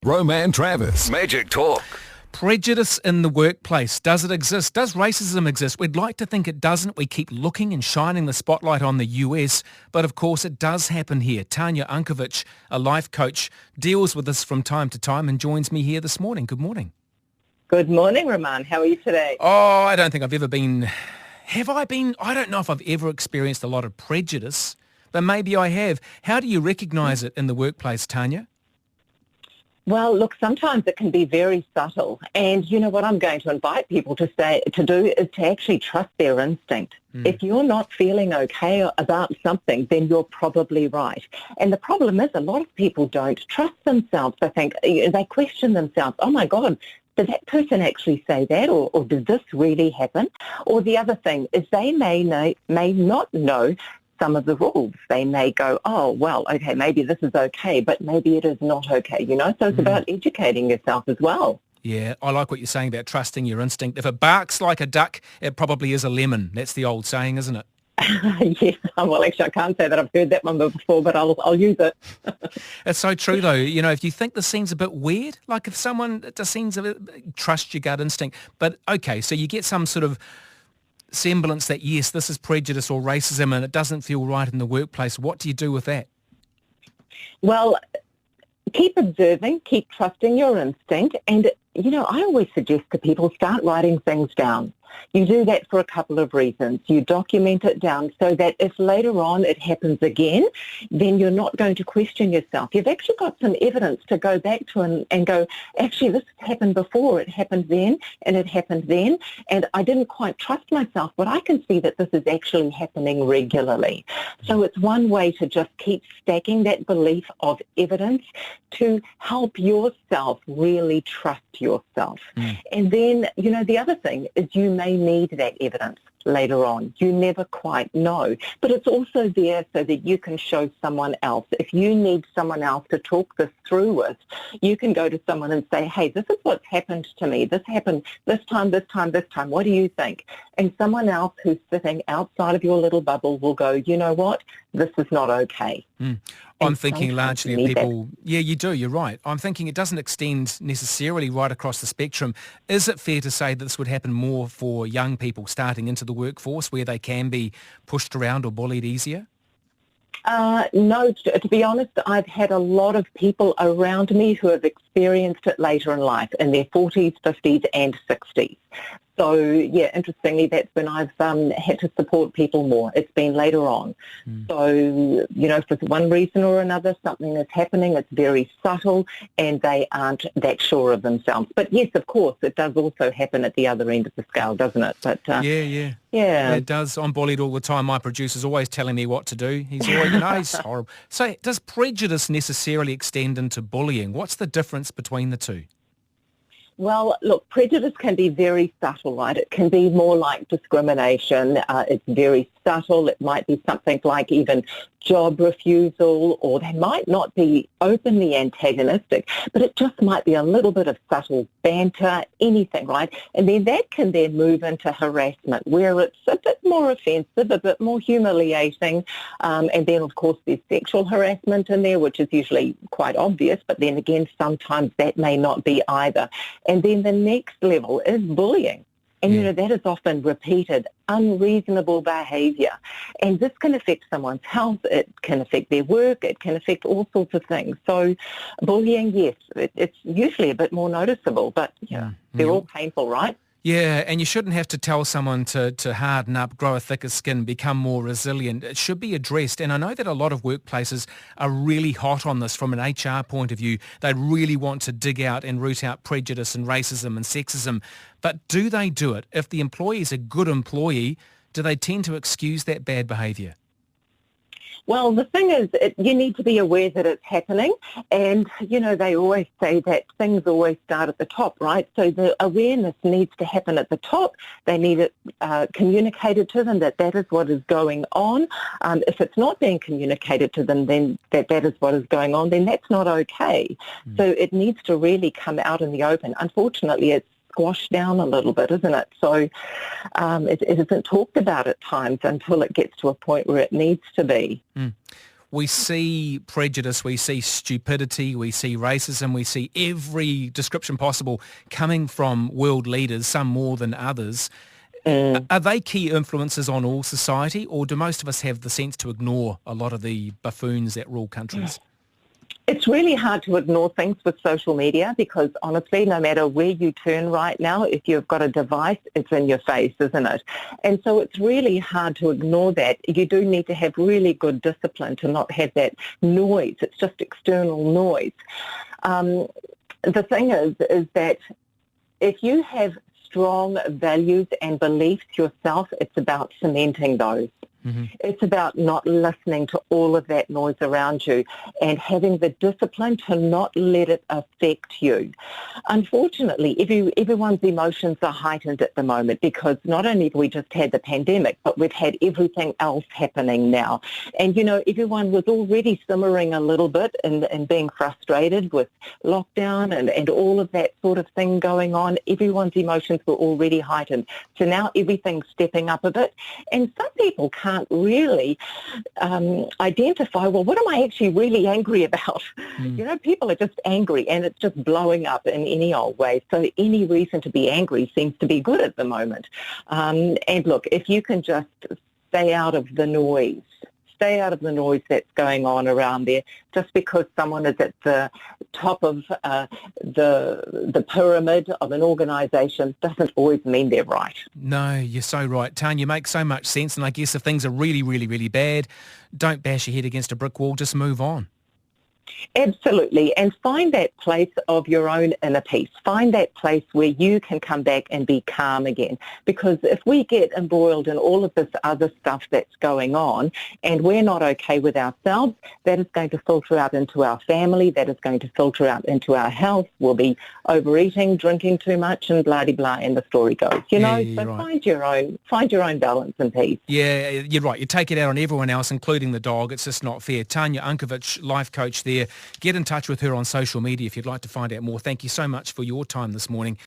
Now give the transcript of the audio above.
Roman Travis. Magic Talk. Prejudice in the workplace. Does it exist? Does racism exist? We'd like to think it doesn't. We keep looking and shining the spotlight on the US, but of course it does happen here. Tanya Unkovich, a life coach, deals with this from time to time and joins me here this morning. Good morning. Good morning, Roman. How are you today? Oh, I don't think I've ever been... Have I been? I don't know if I've ever experienced a lot of prejudice, but maybe I have. How do you recognise it in the workplace, Tanya? Well, look, sometimes it can be very subtle. And you know what I'm going to invite people to do is to actually trust their instinct. If you're not feeling okay about something, then you're probably right. And the problem is a lot of people don't trust themselves. I think they question themselves. Oh, my God, did that person actually say that? Or did this really happen? Or the other thing is they may not know some of the rules. They may go, oh, well, okay, maybe this is okay, but maybe it is not okay, you know? So it's about educating yourself as well. Yeah, I like what you're saying about trusting your instinct. If it barks like a duck, it probably is a lemon. That's the old saying, isn't it? Yes, well, actually, I can't say that I've heard that one before, but I'll use it. It's so true, though. You know, if you think this seems a bit weird, like if someone just seems a bit, trust your gut instinct. But, okay, so you get some sort of semblance that, yes, this is prejudice or racism and it doesn't feel right in the workplace. What do you do with that? Well, keep observing, keep trusting your instinct. And, you know, I always suggest to people start writing things down. You do that for a couple of reasons. You document it down so that if later on it happens again, then you're not going to question yourself. You've actually got some evidence to go back to and go, actually, this happened before, it happened then, and it happened then, and I didn't quite trust myself, but I can see that this is actually happening regularly. So it's one way to just keep stacking that belief of evidence to help yourself really trust yourself. And then, you know, the other thing is you may need that evidence later on. You never quite know. But it's also there so that you can show someone else. If you need someone else to talk this through with, you can go to someone and say, hey, this is what's happened to me. This happened this time. What do you think? And someone else who's sitting outside of your little bubble will go, you know what? This is not okay. I'm thinking largely of people... Yeah, you do. You're right. I'm thinking it doesn't extend necessarily right across the spectrum. Is it fair to say that this would happen more for young people starting into the workforce where they can be pushed around or bullied easier? No, to be honest, I've had a lot of people around me who have experienced it later in life, in their 40s, 50s and 60s. So, yeah, interestingly, that's when I've had to support people more. It's been later on. So, you know, for one reason or another, something is happening. It's very subtle and they aren't that sure of themselves. But, yes, of course, it does also happen at the other end of the scale, doesn't it? But Yeah, it does. I'm bullied all the time. My producer's always telling me what to do. He's always, you know, he's horrible. So does prejudice necessarily extend into bullying? What's the difference between the two? Well, look, prejudice can be very subtle, right? It can be more like discrimination. It's very subtle. It might be something like even job refusal, or they might not be openly antagonistic, but it just might be a little bit of subtle banter, anything, right? And then that can then move into harassment, where it's a bit more offensive, a bit more humiliating, and then, of course, there's sexual harassment in there, which is usually quite obvious, but then again, sometimes that may not be either. And then the next level is bullying. And, you know, that is often repeated, unreasonable behaviour. And this can affect someone's health. It can affect their work. It can affect all sorts of things. So bullying, yes, it's usually a bit more noticeable, but, you know, they're all painful, right? Yeah, and you shouldn't have to tell someone to harden up, grow a thicker skin, become more resilient. It should be addressed. And I know that a lot of workplaces are really hot on this from an HR point of view. They really want to dig out and root out prejudice and racism and sexism. But do they do it? If the employee is a good employee, do they tend to excuse that bad behaviour? Well, the thing is, you need to be aware that it's happening. And, you know, they always say that things always start at the top, right? So the awareness needs to happen at the top. They need it communicated to them that is what is going on. If it's not being communicated to them, then that is what is going on, then that's not okay. So it needs to really come out in the open. Unfortunately, it's squashed down a little bit, isn't it? So it isn't talked about at times until it gets to a point where it needs to be. we see prejudice, we see stupidity, we see racism, we see every description possible coming from world leaders, some more than others. Are they key influences on all society, or do most of us have the sense to ignore a lot of the buffoons that rule countries? It's really hard to ignore things with social media because honestly, no matter where you turn right now, if you've got a device, it's in your face, isn't it? And so it's really hard to ignore that. You do need to have really good discipline to not have that noise. It's just external noise. The thing is that if you have strong values and beliefs yourself, it's about cementing those. It's about not listening to all of that noise around you and having the discipline to not let it affect you. Unfortunately, everyone's emotions are heightened at the moment because not only have we just had the pandemic, but we've had everything else happening now. And, everyone was already simmering a little bit and being frustrated with lockdown and all of that sort of thing going on. Everyone's emotions were already heightened. So now everything's stepping up a bit. And some people can't really identify, well, what am I actually really angry about? People are just angry and it's just blowing up in any old way. So any reason to be angry seems to be good at the moment. And look, if you can just stay out of the noise that's going on around there. Just because someone is at the top of the pyramid of an organisation doesn't always mean they're right. No, you're so right. Tanya, makes so much sense. And I guess if things are really, really, really bad, don't bash your head against a brick wall, just move on. Absolutely, and find that place of your own inner peace. Find that place where you can come back and be calm again. Because if we get embroiled in all of this other stuff that's going on and we're not okay with ourselves, that is going to filter out into our family, that is going to filter out into our health. We'll be overeating, drinking too much and blah-de-blah, and the story goes. So right. Find your own balance and peace. Yeah, you're right. You take it out on everyone else, including the dog. It's just not fair. Tanya Unkovich, life coach there. Get in touch with her on social media if you'd like to find out more. Thank you so much for your time this morning.